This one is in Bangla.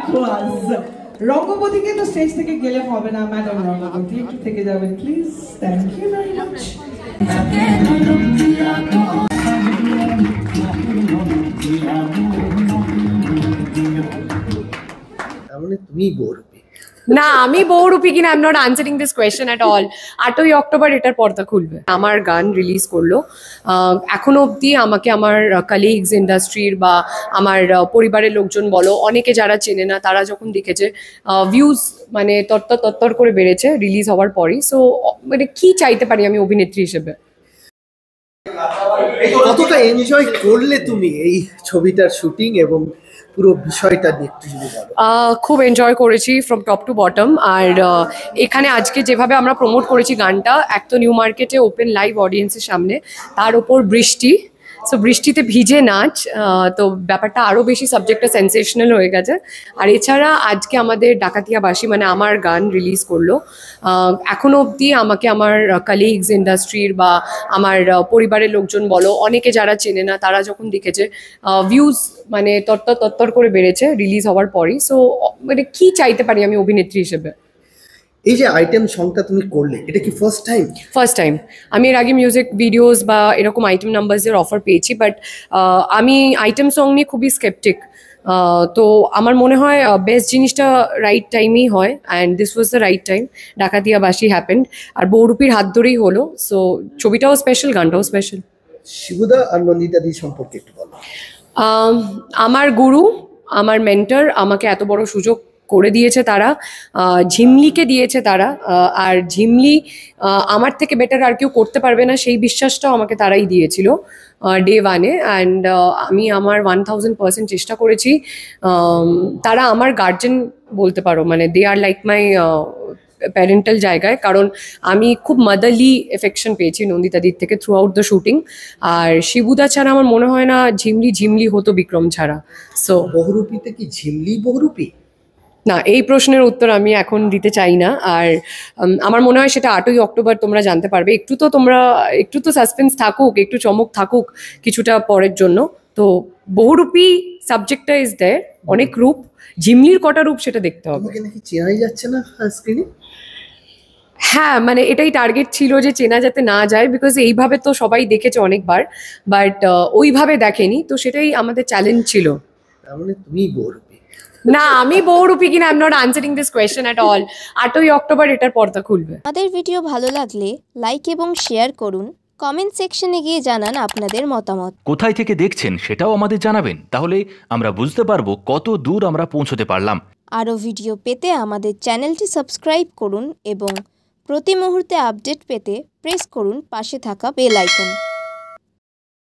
ক্লাস। রঙ্গবতীকে তো স্টেজ থেকে গেলে হবে না, ম্যাডাম রঙ্গবতী একটু থেকে যাবেন please. Thank you very much. তাহলে তুমি বহুরূপী না, আমি বহুরূপী কিনা, I am not answering this question at all. 8ই অক্টোবর এটার পর্দা খুলবে। আমার গান রিলিজ করলো, এখনো অবধি আমাকে আমার কালিগস ইন্ডাস্ট্রির বা আমার পরিবারের লোকজন বলো, অনেকে যারা চেনে না তারা যখন দেখেছে, ভিউজ মানে তত্তর করে বেড়েছে রিলিজ হওয়ার পরই। সো মানে কি চাইতে পারি আমি অভিনেত্রী হিসেবে। কতটা এনজয় করলে তুমি এই ছবিটার শুটিং এবং পুরো বিষয়টা দেখতে যদি বলো? খুব এনজয় করেছি ফ্রম টপ টু বটম। আর এখানে আজকে যেভাবে আমরা প্রমোট করেছি গানটা, এক তো নিউ মার্কেটে ওপেন লাইভ অডিয়েন্সের সামনে, তার ওপর বৃষ্টি, সো বৃষ্টিতে ভিজে নাচ, তো ব্যাপারটা আরও বেশি সাবজেক্টটা সেন্সেশনাল হয়ে গেছে। আর এছাড়া আজকে আমাদের ডাকাতিয়াবাসী মানে আমার গান রিলিজ করলো, এখনো অবধি আমাকে আমার কালিগস ইন্ডাস্ট্রির বা আমার পরিবারের লোকজন বলো, অনেকে যারা চেনে না তারা যখন দেখেছে, ভিউজ মানে তত্তর করে বেড়েছে রিলিজ হওয়ার পরই। সো মানে কি চাইতে পারি আমি অভিনেত্রী হিসেবে। এই যে আইটেম সংটা তুমি করলে, এটা কি ফার্স্ট টাইম? First time. আমি এর আগে মিউজিক ভিডিওস বা এরকম আইটেম নাম্বারসের অফার পেয়েছি, বাট আমি আইটেম সং নিয়ে খুবই স্কেপটিক। তো আমার মনে হয় বেস্ট জিনিসটা রাইট টাইমেই হয়, and this was the right time. ডাকাতিয়াবাসী হ্যাপেন্ড, আর বহুরূপীর হাত ধরেই হলো। সো ছবিটাও স্পেশাল, গানটাও স্পেশাল। শিবুদা আর নন্দিতা দি সম্পর্কে একটু বলো। আমার গুরু, আমার মেন্টর, আমাকে এত বড় সুযোগ করে দিয়েছে তারা, ঝিমলিকে দিয়েছে তারা, আর ঝিমলি আমার থেকে বেটার আর কেউ করতে পারবে না সেই বিশ্বাসটাও আমাকে তারাই দিয়েছিল ডে ওয়ানে। অ্যান্ড আমি আমার 1000% চেষ্টা করেছি। তারা আমার গার্জেন বলতে পারো, মানে দে আর লাইক মাই প্যারেন্টাল জায়গায়, কারণ আমি খুব মাদারলি এফেকশন পেয়েছি নন্দিতাদির থেকে থ্রু আউট দ্য শুটিং। আর শিবুদা ছাড়া আমার মনে হয় না ঝিমলি হতো বিক্রম ছাড়া। সো বহুরূপীতে কি ঝিমলি বহুরূপী? না, এই প্রশ্নের উত্তর আমি এখন দিতে চাই না। আর আমার মনে হয় সেটা 8ই অক্টোবর তোমরা জানতে পারবে। একটু তো সাসপেন্স থাকুক, একটু চমক থাকুক কিছুটা পরের জন্য। তো বহুরূপী সাবজেক্টটা ইজ দেয়ার, অনেক রূপ, ঝিমলির কটা রূপ সেটা দেখতে হবে। তোমাকে নাকি চেনাই যাচ্ছে না স্ক্রিনে? হ্যাঁ, মানে এটাই টার্গেট ছিল যে চেনা যাতে না যায়, বিকজ এইভাবে তো সবাই দেখেছে অনেকবার, বাট ওইভাবে দেখেনি, তো সেটাই আমাদের চ্যালেঞ্জ ছিল। তার মানে তুমি বহুরূপী? না, আমি বহুরূপী কিনা, I am not answering this question at all. 8ই অক্টোবর এটার পর্দা খুলবে। আমাদের ভিডিও ভালো লাগলে লাইক এবং শেয়ার করুন, কমেন্ট সেকশনে গিয়ে জানান আপনাদের মতামত। কোথায় থেকে দেখছেন সেটাও আমাদের জানাবেন, তাহলে আমরা বুঝতে পারবো কত দূর আমরা পৌঁছতে পারলাম। আরও ভিডিও পেতে আমাদের চ্যানেলটি সাবস্ক্রাইব করুন এবং প্রতি মুহূর্তে আপডেট পেতে প্রেস করুন পাশে থাকা বেল আইকন।